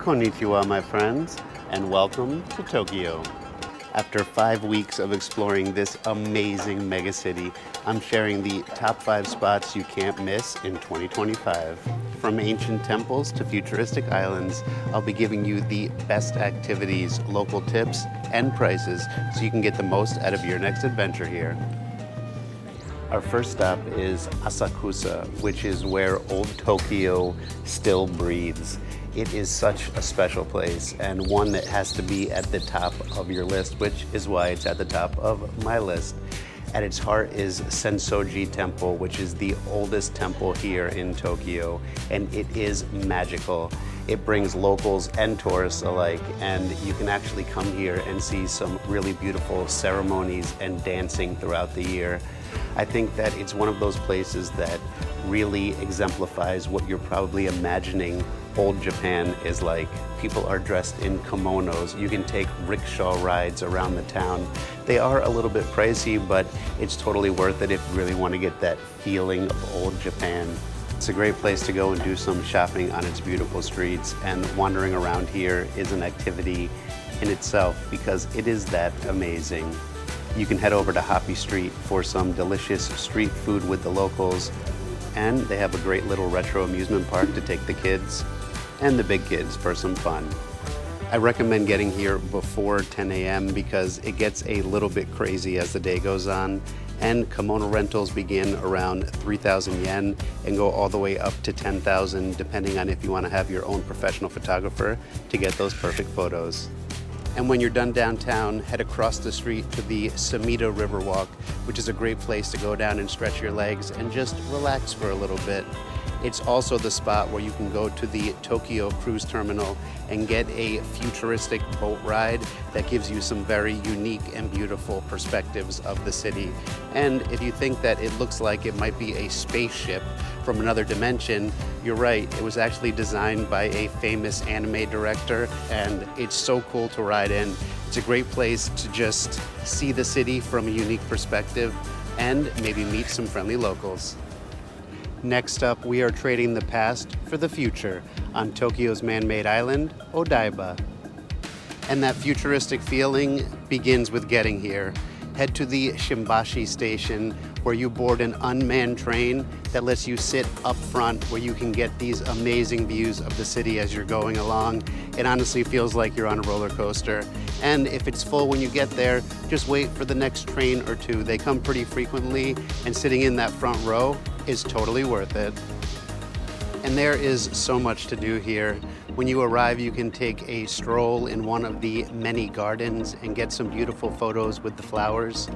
Konnichiwa, my friends, and welcome to Tokyo. After 5 weeks of exploring this amazing megacity, I'm sharing the top 5 spots you can't miss in 2025. From ancient temples to futuristic islands, I'll be giving you the best activities, local tips, and prices so you can get the most out of your next adventure here. Our first stop is Asakusa, which is where old Tokyo still breathes. It is such a special place and one that has to be at the top of your list, which is why it's at the top of my list. At its heart is Sensoji Temple, which is the oldest temple here in Tokyo, and it is magical. It brings locals and tourists alike, and you can actually come here and see some really beautiful ceremonies and dancing throughout the year. I think that it's one of those places that really exemplifies what you're probably imagining old Japan is like. People are dressed in kimonos. You can take rickshaw rides around the town. They are a little bit pricey, but it's totally worth it if you really want to get that feeling of old Japan. It's a great place to go and do some shopping on its beautiful streets, and wandering around here is an activity in itself because it is that amazing. You can head over to Hoppy Street for some delicious street food with the locals, and they have a great little retro amusement park to take the kids and the big kids for some fun. I recommend getting here before 10 a.m. because it gets a little bit crazy as the day goes on, and kimono rentals begin around 3,000 yen and go all the way up to 10,000 depending on if you want to have your own professional photographer to get those perfect photos. And when you're done downtown, head across the street to the Sumida Riverwalk, which is a great place to go down and stretch your legs and just relax for a little bit. It's also the spot where you can go to the Tokyo Cruise Terminal and get a futuristic boat ride that gives you some very unique and beautiful perspectives of the city. And if you think that it looks like it might be a spaceship from another dimension, you're right. It was actually designed by a famous anime director, and it's so cool to ride in. It's a great place to just see the city from a unique perspective and maybe meet some friendly locals. Next up, we are trading the past for the future on Tokyo's man-made island, Odaiba. And that futuristic feeling begins with getting here. Head to the Shimbashi station where you board an unmanned train that lets you sit up front where you can get these amazing views of the city as you're going along. It honestly feels like you're on a roller coaster. And if it's full when you get there, just wait for the next train or two. They come pretty frequently, and sitting in that front row is totally worth it. And there is so much to do here. When you arrive, you can take a stroll in one of the many gardens and get some beautiful photos with the flowers.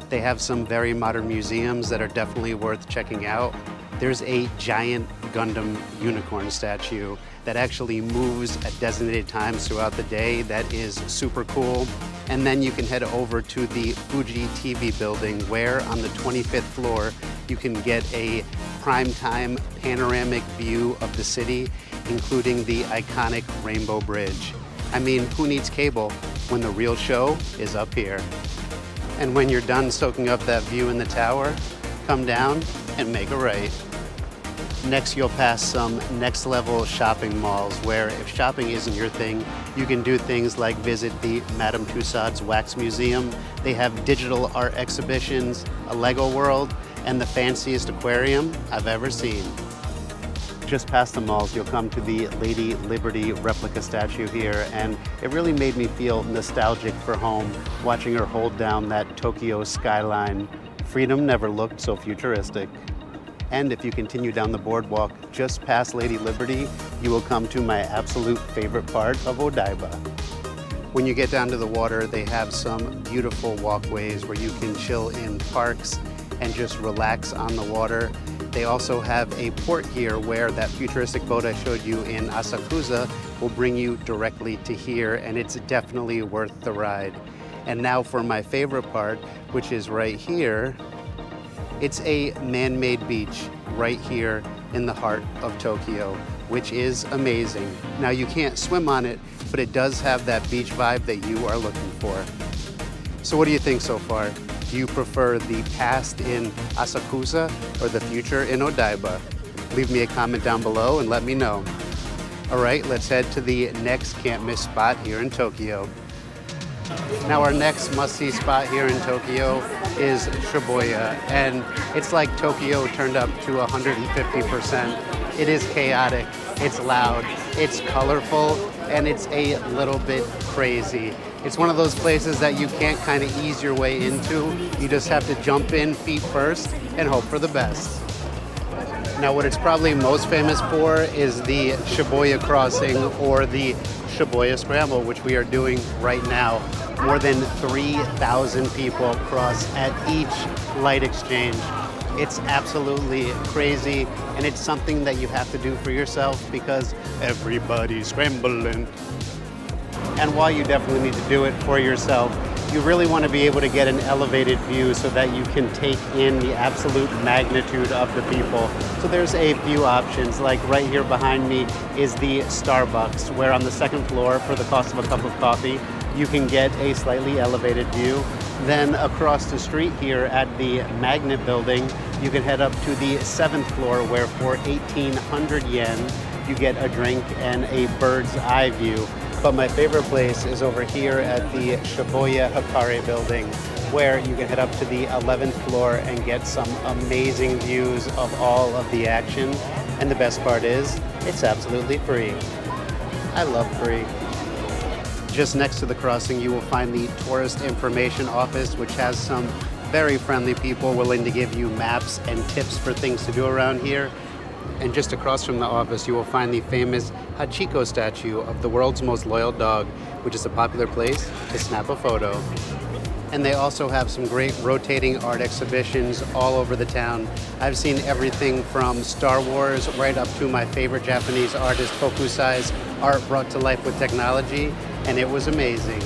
They have some very modern museums that are definitely worth checking out. There's a giant Gundam unicorn statue that actually moves at designated times throughout the day. That is super cool. And then you can head over to the Fuji TV building, where on the 25th floor, you can get a primetime panoramic view of the city, including the iconic Rainbow Bridge. I mean, who needs cable when the real show is up here? And when you're done soaking up that view in the tower, come down and make a right. Next, you'll pass some next level shopping malls where if shopping isn't your thing, you can do things like visit the Madame Tussauds Wax Museum. They have digital art exhibitions, a Lego world, and the fanciest aquarium I've ever seen. Just past the malls, you'll come to the Lady Liberty replica statue here, and it really made me feel nostalgic for home, watching her hold down that Tokyo skyline. Freedom never looked so futuristic. And if you continue down the boardwalk just past Lady Liberty, you will come to my absolute favorite part of Odaiba. When you get down to the water, they have some beautiful walkways where you can chill in parks and just relax on the water. They also have a port here where that futuristic boat I showed you in Asakusa will bring you directly to here, and it's definitely worth the ride. And now for my favorite part, which is right here. It's a man-made beach right here in the heart of Tokyo, which is amazing. Now you can't swim on it, but it does have that beach vibe that you are looking for. So what do you think so far? Do you prefer the past in Asakusa or the future in Odaiba? Leave me a comment down below and let me know. All right, let's head to the next can't miss spot here in Tokyo. Now our next must-see spot here in Tokyo is Shibuya, and it's like Tokyo turned up to 150%. It is chaotic, it's loud, it's colorful, and it's a little bit crazy. It's one of those places that you can't kind of ease your way into. You just have to jump in feet first and hope for the best. Now what it's probably most famous for is the Shibuya crossing, or the Shibuya Scramble, which we are doing right now. More than 3,000 people cross at each light exchange. It's absolutely crazy, and it's something that you have to do for yourself because everybody's scrambling. And while you definitely need to do it for yourself, you really want to be able to get an elevated view so that you can take in the absolute magnitude of the people. So there's a few options, like right here behind me is the Starbucks, where on the second floor, for the cost of a cup of coffee, you can get a slightly elevated view. Then across the street here at the Magnet building, you can head up to the 7th floor, where for 1,800 yen, you get a drink and a bird's eye view. But my favorite place is over here at the Shibuya Hikari building, where you can head up to the 11th floor and get some amazing views of all of the action. And the best part is, it's absolutely free. I love free. Just next to the crossing, you will find the Tourist Information Office, which has some very friendly people willing to give you maps and tips for things to do around here. And just across from the office, you will find the famous Hachiko statue of the world's most loyal dog, which is a popular place to snap a photo. And they also have some great rotating art exhibitions all over the town. I've seen everything from Star Wars right up to my favorite Japanese artist Hokusai's art brought to life with technology, and it was amazing.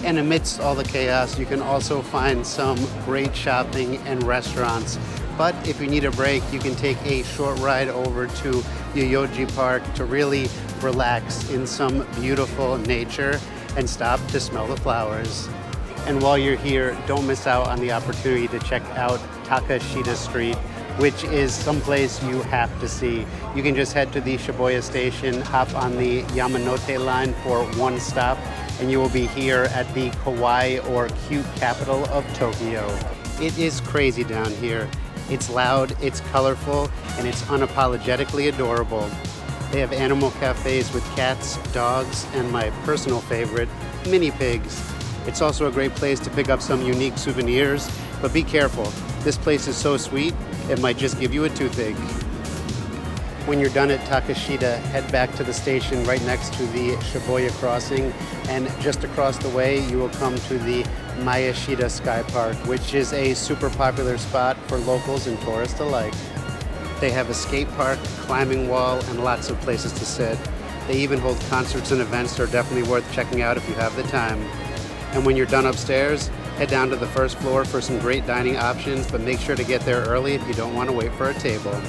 And amidst all the chaos, you can also find some great shopping and restaurants. But if you need a break, you can take a short ride over to Yoyogi Park to really relax in some beautiful nature and stop to smell the flowers. And while you're here, don't miss out on the opportunity to check out Takashita Street, which is someplace you have to see. You can just head to the Shibuya station, hop on the Yamanote line for one stop, and you will be here at the kawaii or cute capital of Tokyo. It is crazy down here. It's loud, it's colorful, and it's unapologetically adorable. They have animal cafes with cats, dogs, and my personal favorite, mini pigs. It's also a great place to pick up some unique souvenirs, but be careful. This place is so sweet, it might just give you a toothache. When you're done at Takashita, head back to the station right next to the Shibuya crossing, and just across the way, you will come to the Miyashita Sky Park, which is a super popular spot for locals and tourists alike. They have a skate park, climbing wall, and lots of places to sit. They even hold concerts and events that are definitely worth checking out if you have the time. And when you're done upstairs, head down to the first floor for some great dining options, but make sure to get there early if you don't want to wait for a table.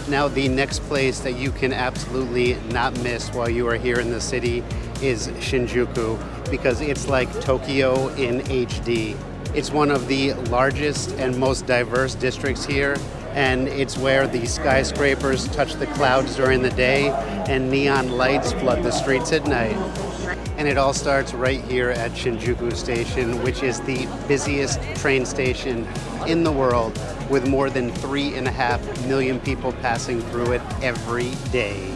Now, the next place that you can absolutely not miss while you are here in the city is Shinjuku, because it's like Tokyo in HD. It's one of the largest and most diverse districts here, and it's where the skyscrapers touch the clouds during the day and neon lights flood the streets at night. And it all starts right here at Shinjuku Station, which is the busiest train station in the world, with more than 3.5 million people passing through it every day.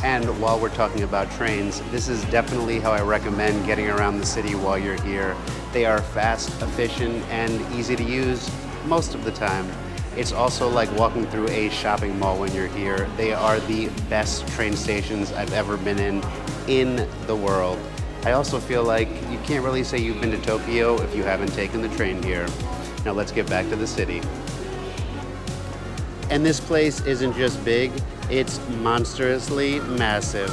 And while we're talking about trains, this is definitely how I recommend getting around the city while you're here. They are fast, efficient, and easy to use most of the time. It's also like walking through a shopping mall when you're here. They are the best train stations I've ever been in the world. I also feel like you can't really say you've been to Tokyo if you haven't taken the train here. Now let's get back to the city. And this place isn't just big, it's monstrously massive.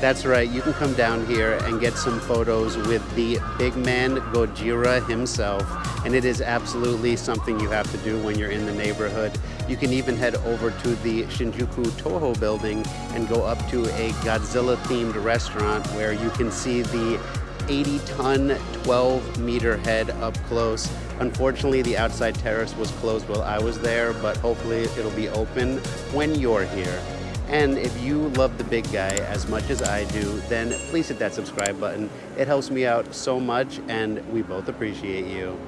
That's right, you can come down here and get some photos with the big man Gojira himself, and it is absolutely something you have to do when you're in the neighborhood. You can even head over to the Shinjuku Toho building and go up to a Godzilla-themed restaurant where you can see the 80-ton, 12-meter head up close. Unfortunately, the outside terrace was closed while I was there, but hopefully it'll be open when you're here. And if you love the big guy as much as I do, then please hit that subscribe button. It helps me out so much, and we both appreciate you.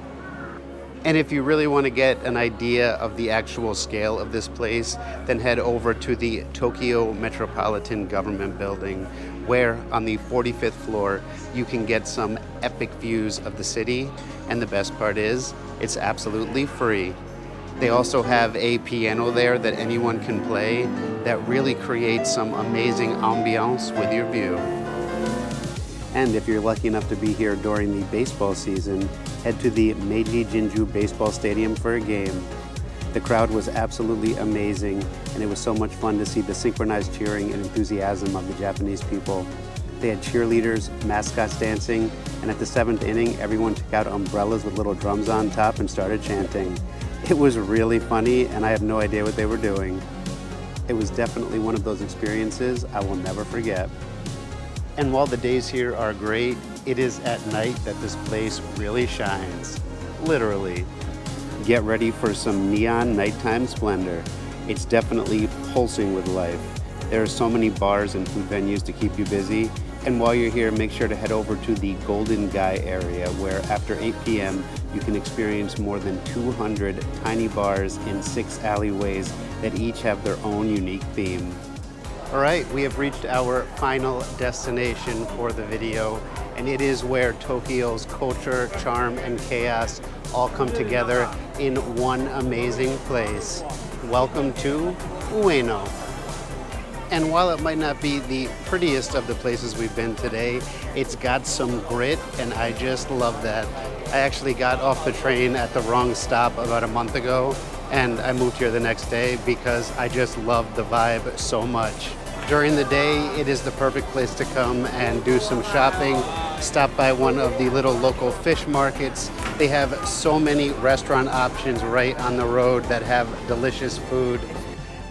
And if you really want to get an idea of the actual scale of this place, then head over to the Tokyo Metropolitan Government Building, where on the 45th floor, you can get some epic views of the city. And the best part is, it's absolutely free. They also have a piano there that anyone can play that really creates some amazing ambiance with your view. And if you're lucky enough to be here during the baseball season, head to the Meiji Jinju Baseball Stadium for a game. The crowd was absolutely amazing, and it was so much fun to see the synchronized cheering and enthusiasm of the Japanese people. They had cheerleaders, mascots dancing, and at the 7th inning, everyone took out umbrellas with little drums on top and started chanting. It was really funny, and I have no idea what they were doing. It was definitely one of those experiences I will never forget. And while the days here are great, it is at night that this place really shines. Literally. Get ready for some neon nighttime splendor. It's definitely pulsing with life. There are so many bars and food venues to keep you busy. And while you're here, make sure to head over to the Golden Guy area, where after 8 p.m., you can experience more than 200 tiny bars in 6 alleyways that each have their own unique theme. All right, we have reached our final destination for the video, and it is where Tokyo's culture, charm, and chaos all come together in one amazing place. Welcome to Ueno. And while it might not be the prettiest of the places we've been today, it's got some grit, and I just love that. I actually got off the train at the wrong stop about a month ago, and I moved here the next day because I just love the vibe so much. During the day, it is the perfect place to come and do some shopping, stop by one of the little local fish markets. They have so many restaurant options right on the road that have delicious food.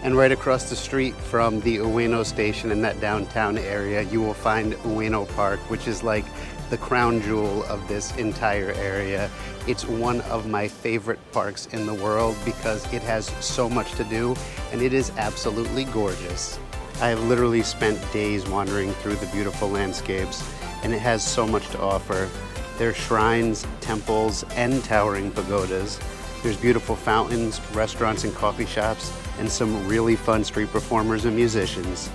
And right across the street from the Ueno station in that downtown area, you will find Ueno Park, which is like the crown jewel of this entire area. It's one of my favorite parks in the world because it has so much to do, and it is absolutely gorgeous. I have literally spent days wandering through the beautiful landscapes, and it has so much to offer. There are shrines, temples, and towering pagodas. There's beautiful fountains, restaurants, and coffee shops, and some really fun street performers and musicians.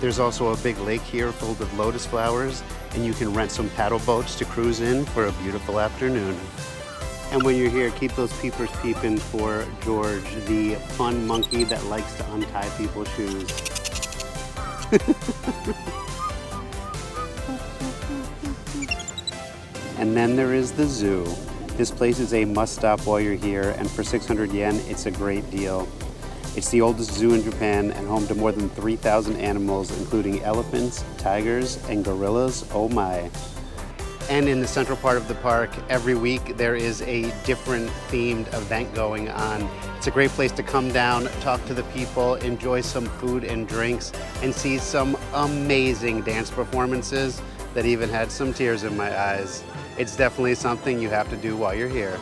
There's also a big lake here filled with lotus flowers, and you can rent some paddle boats to cruise in for a beautiful afternoon. And when you're here, keep those peepers peeping for George, the fun monkey that likes to untie people's shoes. And then there is the zoo. This place is a must-stop while you're here, and for 600 yen, it's a great deal. It's the oldest zoo in Japan and home to more than 3,000 animals, including elephants, tigers, and gorillas. Oh my. And in the central part of the park, every week there is a different themed event going on. It's a great place to come down, talk to the people, enjoy some food and drinks, and see some amazing dance performances that even had some tears in my eyes. It's definitely something you have to do while you're here.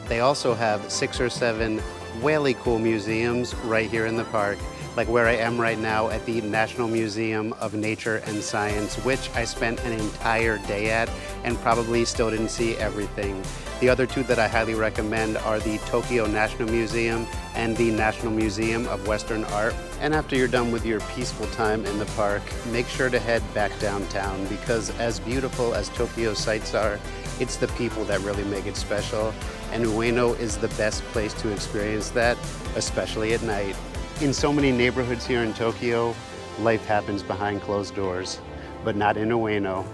They also have 6 or 7 really cool museums right here in the park, like where I am right now at the National Museum of Nature and Science, which I spent an entire day at and probably still didn't see everything. The other 2 that I highly recommend are the Tokyo National Museum and the National Museum of Western Art. And after you're done with your peaceful time in the park, make sure to head back downtown, because as beautiful as Tokyo's sights are, it's the people that really make it special. And Ueno is the best place to experience that, especially at night. In so many neighborhoods here in Tokyo, life happens behind closed doors, but not in Ueno.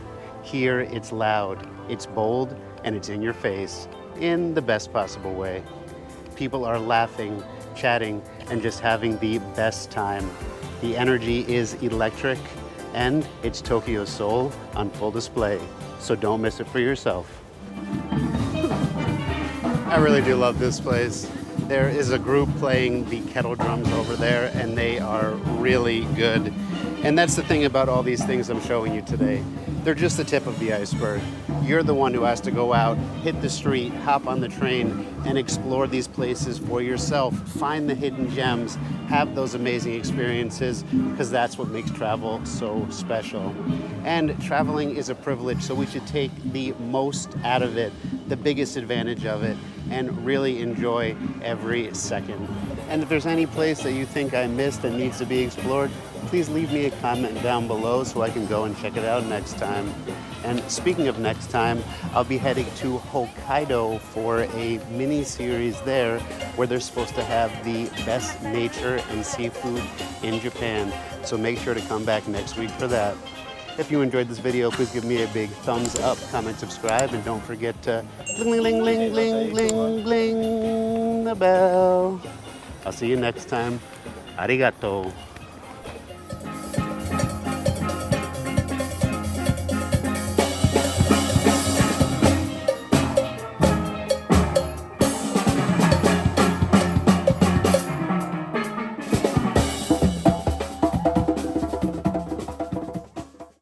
Here, it's loud, it's bold, and it's in your face, in the best possible way. People are laughing, chatting, and just having the best time. The energy is electric, and it's Tokyo's soul on full display, so don't miss it for yourself. I really do love this place. There is a group playing the kettle drums over there, and they are really good. And that's the thing about all these things I'm showing you today. they're just the tip of the iceberg. You're the one who has to go out, hit the street, hop on the train, and explore these places for yourself. Find the hidden gems, have those amazing experiences, because that's what makes travel so special. And traveling is a privilege, so we should take the most out of it, the biggest advantage of it, and really enjoy every second. And if there's any place that you think I missed that needs to be explored, please leave me a comment down below so I can go and check it out next time. And speaking of next time, I'll be heading to Hokkaido for a mini series there where they're supposed to have the best nature and seafood in Japan. So make sure to come back next week for that. If you enjoyed this video, please give me a big thumbs up, comment, subscribe, and don't forget to bling, bling, bling, bling, bling, bling the bell. I'll see you next time. Arigato.